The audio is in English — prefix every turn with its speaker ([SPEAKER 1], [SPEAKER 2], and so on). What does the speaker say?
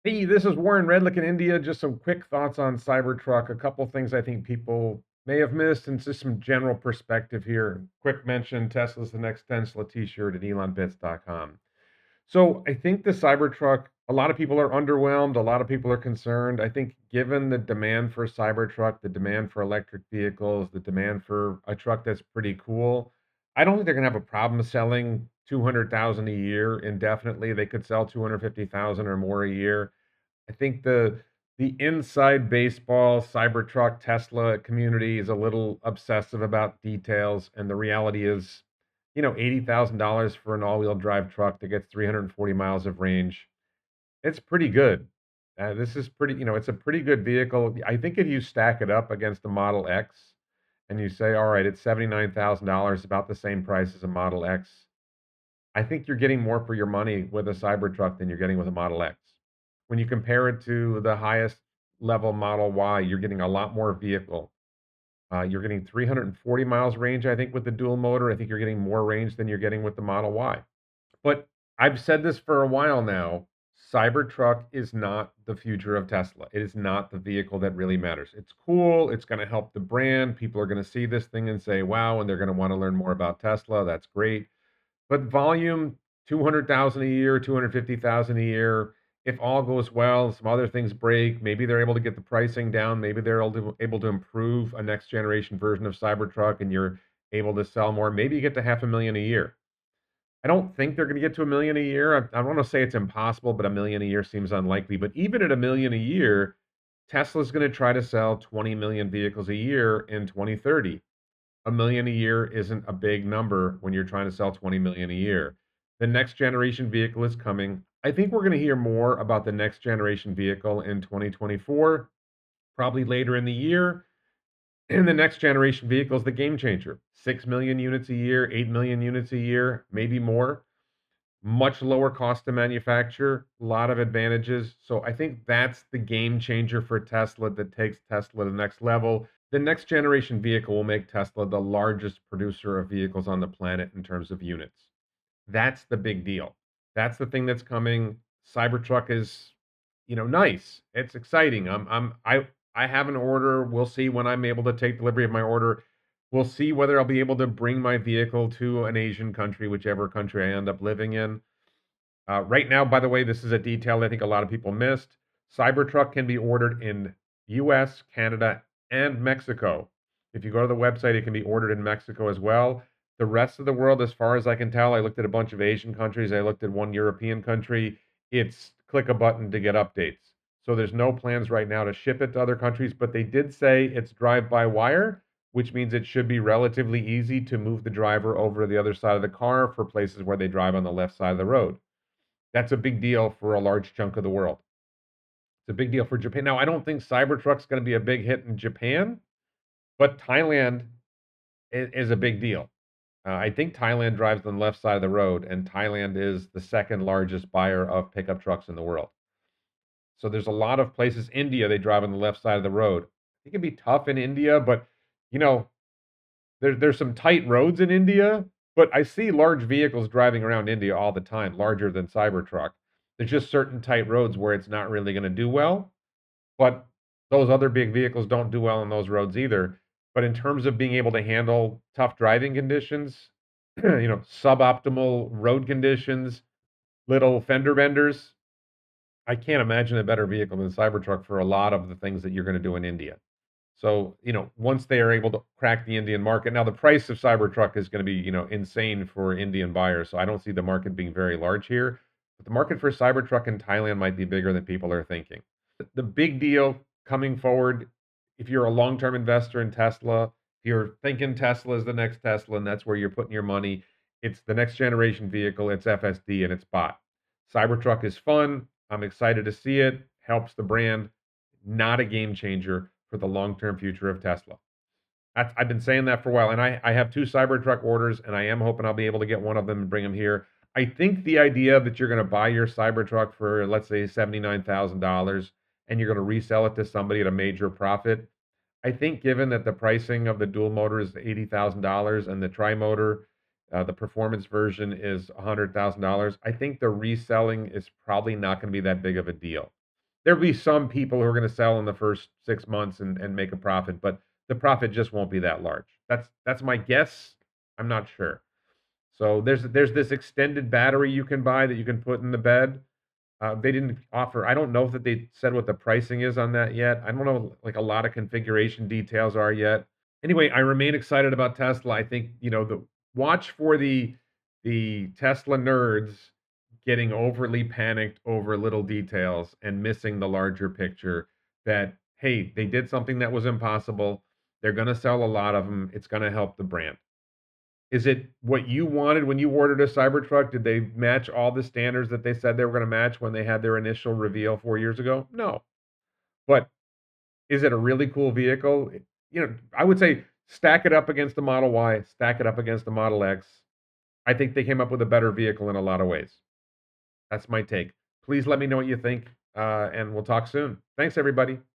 [SPEAKER 1] Hey, this is Warren Redlick in India. Just some quick thoughts on Cybertruck. A couple things I think people may have missed, and just some general perspective here. Quick mention: Tesla's the next Tesla T-shirt at elonbits.com. So I think the Cybertruck, a lot of people are underwhelmed. A lot of people are concerned. I think given the demand for Cybertruck, the demand for electric vehicles, the demand for a truck that's pretty cool, I don't think they're going to have a problem selling 200,000 a year indefinitely. They could sell 250,000 or more a year. I think the inside baseball Cybertruck Tesla community is a little obsessive about details, and the reality is, $80,000 for an all-wheel drive truck that gets 340 miles of range. It's pretty good. This is pretty, it's a pretty good vehicle. I think if you stack it up against the Model X and you say, all right, it's $79,000, about the same price as a Model X, I think you're getting more for your money with a Cybertruck than you're getting with a Model X. When you compare it to the highest level Model Y, you're getting a lot more vehicle. You're getting 340 miles range, I think, with the dual motor. I think you're getting more range than you're getting with the Model Y. But I've said this for a while now. Cybertruck is not the future of Tesla. It is not the vehicle that really matters. It's cool. It's going to help the brand. People are going to see this thing and say, wow, and they're going to want to learn more about Tesla. That's great. But volume, 200,000 a year, 250,000 a year. If all goes well, some other things break, maybe they're able to get the pricing down, maybe they're able to improve a next generation version of Cybertruck and you're able to sell more. Maybe you get to 500,000 a year. I don't think they're going to get to a million a year. I don't want to say it's impossible, but a million a year seems unlikely. But even at a million a year, Tesla's going to try to sell 20 million vehicles a year in 2030. A million a year isn't a big number when you're trying to sell 20 million a year. The next generation vehicle is coming. I think we're going to hear more about the next generation vehicle in 2024, probably later in the year. And the next generation vehicle is the game changer. 6 million units a year, 8 million units a year, maybe more. Much lower cost to manufacture, a lot of advantages. So I think that's the game changer for Tesla that takes Tesla to the next level. The next generation vehicle will make Tesla the largest producer of vehicles on the planet in terms of units. That's the big deal. That's the thing that's coming. Cybertruck is, nice. It's exciting. I have an order. We'll see when I'm able to take delivery of my order. We'll see whether I'll be able to bring my vehicle to an Asian country, whichever country I end up living in. Right now, by the way, this is a detail I think a lot of people missed. Cybertruck can be ordered in US, Canada, and Mexico. If you go to the website, it can be ordered in Mexico as well. The rest of the world, as far as I can tell, I looked at a bunch of Asian countries, I looked at one European country. It's click a button to get updates. So there's no plans right now to ship it to other countries, but they did say it's drive-by-wire, which means it should be relatively easy to move the driver over to the other side of the car for places where they drive on the left side of the road. That's a big deal for a large chunk of the world. It's a big deal for Japan. Now, I don't think Cybertruck's going to be a big hit in Japan, but Thailand is a big deal. I think Thailand drives on the left side of the road, and Thailand is the second largest buyer of pickup trucks in the world. So there's a lot of places. India, they drive on the left side of the road. It can be tough in India, but you know, there's some tight roads in India, but I see large vehicles driving around India all the time, larger than Cybertruck. There's just certain tight roads where it's not really going to do well, but those other big vehicles don't do well on those roads either. But in terms of being able to handle tough driving conditions, suboptimal road conditions, little fender benders, I can't imagine a better vehicle than Cybertruck for a lot of the things that you're going to do in India. So, once they are able to crack the Indian market, now the price of Cybertruck is going to be, insane for Indian buyers. So I don't see the market being very large here. But the market for Cybertruck in Thailand might be bigger than people are thinking. The big deal coming forward, if you're a long-term investor in Tesla, if you're thinking Tesla is the next Tesla and that's where you're putting your money, it's the next generation vehicle, it's FSD and it's bought. Cybertruck is fun. I'm excited to see it. Helps the brand. Not a game changer for the long-term future of Tesla. I've been saying that for a while, and I have two Cybertruck orders, and I am hoping I'll be able to get one of them and bring them here. I think the idea that you're going to buy your Cybertruck for, let's say, $79,000, and you're going to resell it to somebody at a major profit, I think given that the pricing of the dual motor is $80,000 and the tri-motor, the performance version is $100,000, I think the reselling is probably not going to be that big of a deal. There'll be some people who are gonna sell in the first 6 months and make a profit, but the profit just won't be that large. That's my guess. I'm not sure. So there's this extended battery you can buy that you can put in the bed. They didn't offer. I don't know that they said what the pricing is on that yet. I don't know, like, a lot of configuration details are yet. Anyway, I remain excited about Tesla. I think, the watch for the Tesla nerds getting overly panicked over little details and missing the larger picture that, hey, they did something that was impossible. They're going to sell a lot of them. It's going to help the brand. Is it what you wanted when you ordered a Cybertruck? Did they match all the standards that they said they were going to match when they had their initial reveal 4 years ago? No. But is it a really cool vehicle? I would say stack it up against the Model Y, stack it up against the Model X. I think they came up with a better vehicle in a lot of ways. That's my take. Please let me know what you think, and we'll talk soon. Thanks, everybody.